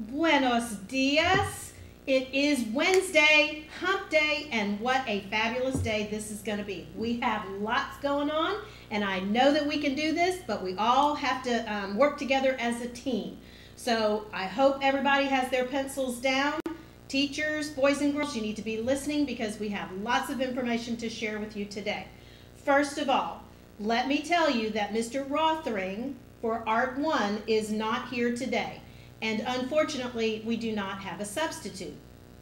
Buenos dias. It is Wednesday, hump day, and what a fabulous day this is going to be. We have lots going on, and I know that we can do this, but we all have to work together as a team. So I hope everybody has their pencils down. Teachers, boys and girls, you need to be listening because we have lots of information to share with you today. First of all, let me tell you that Mr. Rothering for Art 1 is not here today. And unfortunately, we do not have a substitute.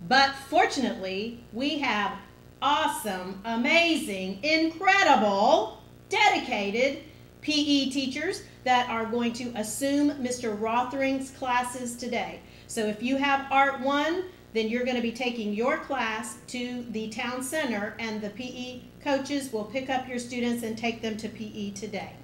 But fortunately, we have awesome, amazing, incredible, dedicated PE teachers that are going to assume Mr. Rothering's classes today. So if you have Art 1, then you're going to be taking your class to the town center, and the PE coaches will pick up your students and take them to PE today.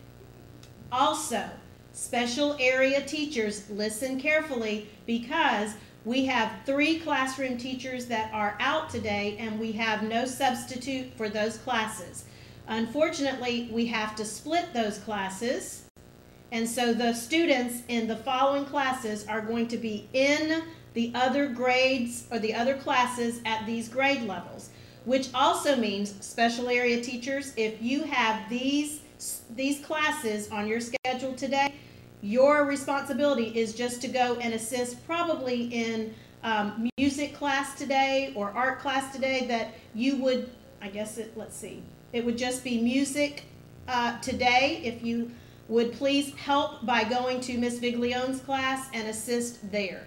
Also, special area teachers, listen carefully, because we have 3 classroom teachers that are out today and we have no substitute for those classes. Unfortunately, we have to split those classes, and so the students in the following classes are going to be in the other grades or the other classes at these grade levels, which also means special area teachers, if you have these classes on your schedule today, your responsibility is just to go and assist probably in music class today or art class today that you would, it would just be music today. If you would please help by going to Miss Viglione's class and assist there.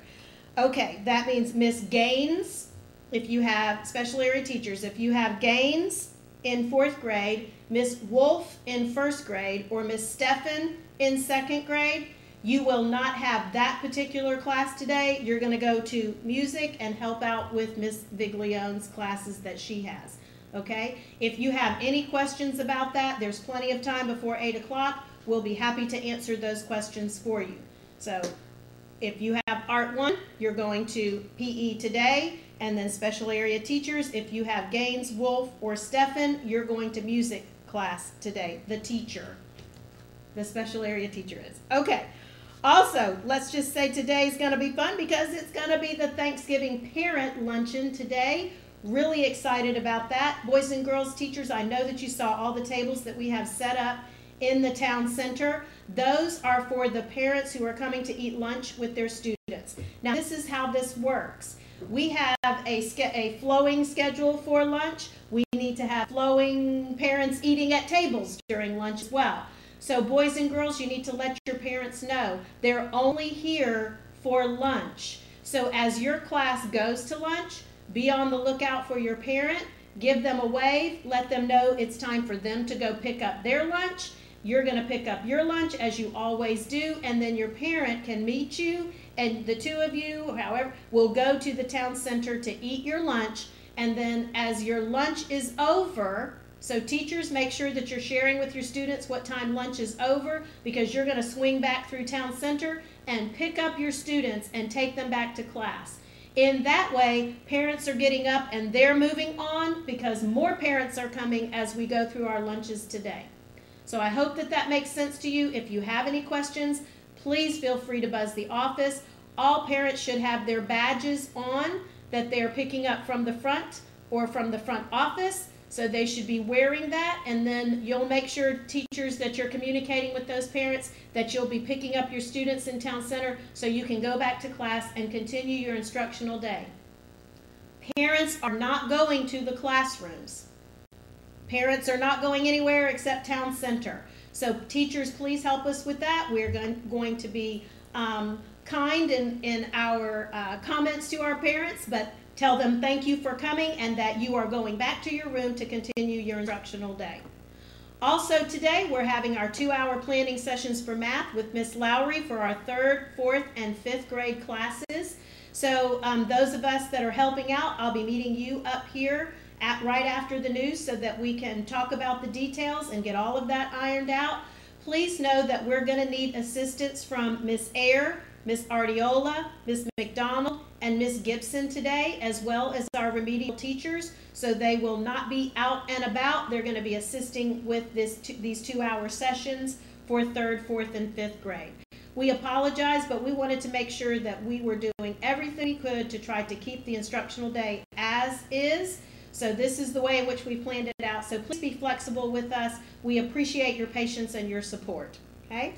Okay, that means Miss Gaines, if you have special area teachers, if you have Gaines in 4th grade, Miss Wolf in 1st grade, or Miss Steffen in 2nd grade, you will not have that particular class today. You're going to go to music and help out with Miss Viglione's classes that she has. Okay? If you have any questions about that, there's plenty of time before 8 o'clock. We'll be happy to answer those questions for you. So if you have Art 1, you're going to PE today, and then special area teachers, if you have Gaines, Wolf, or Steffen, you're going to music class today, the teacher. The special area teacher is. Okay. Also, let's just say today's going to be fun because it's going to be the Thanksgiving parent luncheon today. Really excited about that. Boys and girls teachers, I know that you saw all the tables that we have set up in the town center. Those are for the parents who are coming to eat lunch with their students. Now, this is how this works. We have a flowing schedule for lunch. We need to have flowing parents eating at tables during lunch as well. So boys and girls, you need to let your parents know they're only here for lunch. So as your class goes to lunch, be on the lookout for your parent, give them a wave, let them know it's time for them to go pick up their lunch. You're going to pick up your lunch as you always do, and then your parent can meet you, and the two of you, however, will go to the town center to eat your lunch. And then as your lunch is over, so teachers, make sure that you're sharing with your students what time lunch is over, because you're going to swing back through town center and pick up your students and take them back to class. In that way, parents are getting up and they're moving on because more parents are coming as we go through our lunches today. So I hope that that makes sense to you. If you have any questions, please feel free to buzz the office. All parents should have their badges on that they're picking up from the front or from the front office. So they should be wearing that, and then you'll make sure, teachers, that you're communicating with those parents that you'll be picking up your students in town center so you can go back to class and continue your instructional day. Parents are not going to the classrooms. Parents are not going anywhere except town center. So teachers, please help us with that. We're going to be kind in our comments to our parents, but tell them thank you for coming and that you are going back to your room to continue your instructional day. Also today, we're having our 2-hour planning sessions for math with Miss Lowry for our 3rd, 4th, and 5th grade classes. So those of us that are helping out, I'll be meeting you up here right after the news so that we can talk about the details and get all of that ironed out. Please know that we're going to need assistance from Miss Ayer, Miss Ardiola, Miss McDonald, and Miss Gibson today, as well as our remedial teachers. So they will not be out and about. They're going to be assisting with these 2-hour sessions for 3rd, 4th, and 5th grade. We apologize, but we wanted to make sure that we were doing everything we could to try to keep the instructional day as is. So this is the way in which we planned it out. So please be flexible with us. We appreciate your patience and your support. Okay?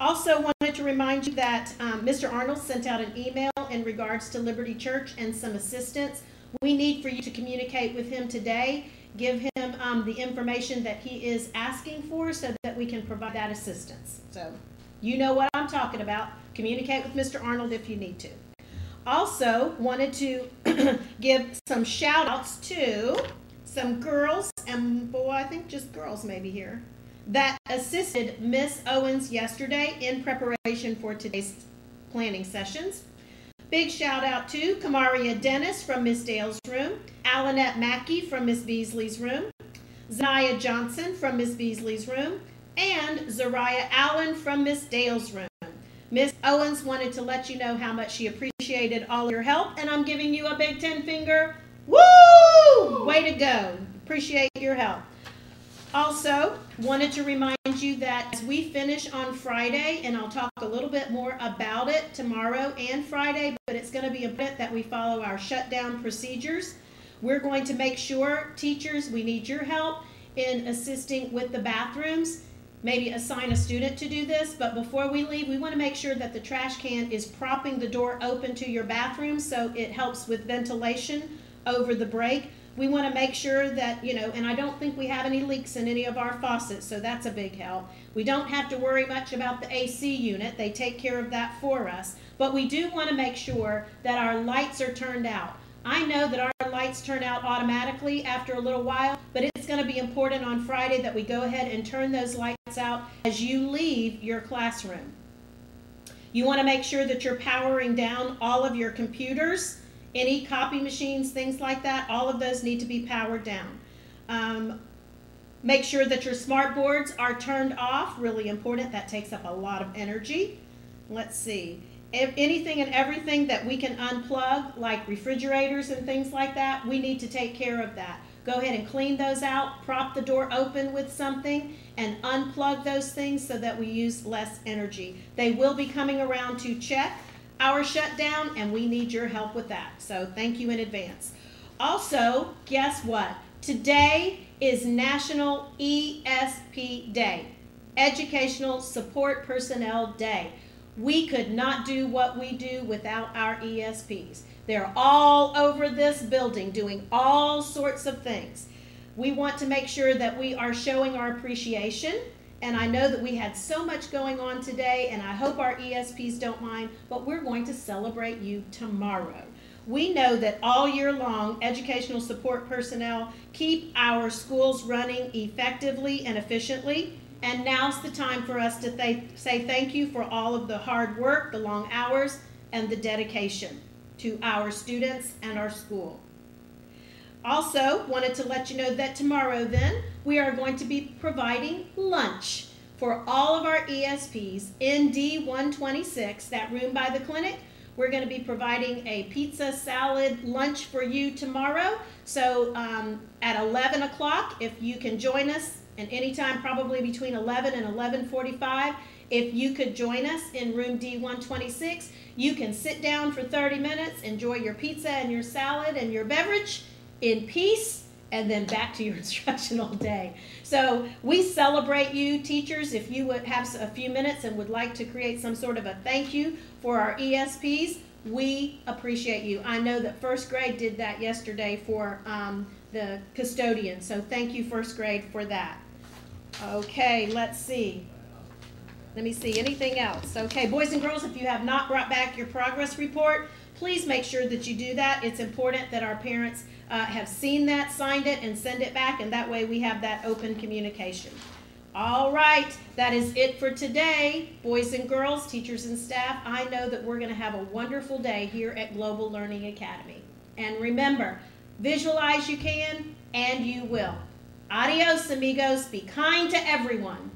Also wanted to remind you that Mr. Arnold sent out an email in regards to Liberty Church and some assistance. We need for you to communicate with him today. Give him the information that he is asking for so that we can provide that assistance. So you know what I'm talking about. Communicate with Mr. Arnold if you need to. Also wanted to give some shout outs to some girls, and boy, I think just girls maybe here, that assisted Miss Owens yesterday in preparation for today's planning sessions. Big shout out to Kamaria Dennis from Miss Dale's room, Alanette Mackey from Miss Beasley's room, Zanaya Johnson from Miss Beasley's room, and Zariah Allen from Miss Dale's room. Miss Owens wanted to let you know how much she appreciated all your help, and I'm giving you a big 10-finger. Woo! Way to go. Appreciate your help. Also, wanted to remind you that as we finish on Friday, and I'll talk a little bit more about it tomorrow and Friday, but it's going to be important that we follow our shutdown procedures. We're going to make sure, teachers, we need your help in assisting with the bathrooms. Maybe assign a student to do this, but before we leave, we want to make sure that the trash can is propping the door open to your bathroom so it helps with ventilation over the break. We want to make sure that, and I don't think we have any leaks in any of our faucets, so that's a big help. We don't have to worry much about the AC unit. They take care of that for us. But we do want to make sure that our lights are turned out. I know that our lights turn out automatically after a little while, but it's going to be important on Friday that we go ahead and turn those lights out as you leave your classroom. You want to make sure that you're powering down all of your computers. Any copy machines, things like that, all of those need to be powered down. Make sure that your smart boards are turned off, really important. That takes up a lot of energy. Let's see. If anything and everything that we can unplug, like refrigerators and things like that, we need to take care of that. Go ahead and clean those out, prop the door open with something, and unplug those things so that we use less energy. They will be coming around to check our shutdown, and we need your help with that. So thank you in advance. Also, guess what? Today is National ESP Day, Educational Support Personnel Day. We could not do what we do without our ESPs. They're all over this building doing all sorts of things. We want to make sure that we are showing our appreciation. And I know that we had so much going on today, and I hope our ESPs don't mind, but we're going to celebrate you tomorrow. We know that all year long, educational support personnel keep our schools running effectively and efficiently, and now's the time for us to say thank you for all of the hard work, the long hours, and the dedication to our students and our school. Also, wanted to let you know that tomorrow then, we are going to be providing lunch for all of our ESPs in D126, that room by the clinic. We're going to be providing a pizza salad lunch for you tomorrow. So at 11 o'clock, if you can join us, and anytime probably between 11 and 11:45, if you could join us in room D126, you can sit down for 30 minutes, enjoy your pizza and your salad and your beverage in peace, and then back to your instructional day. So we celebrate you, teachers. If you would have a few minutes and would like to create some sort of a thank you for our ESPs, we appreciate you. I know that first grade did that yesterday for the custodian, so thank you, first grade, for that. Okay, let's see. Let me see, anything else? Okay, boys and girls, if you have not brought back your progress report, please make sure that you do that. It's important that our parents have seen that, signed it, and send it back, and that way we have that open communication. All right, that is it for today. Boys and girls, teachers and staff, I know that we're going to have a wonderful day here at Global Learning Academy. And remember, visualize you can, and you will. Adios, amigos. Be kind to everyone.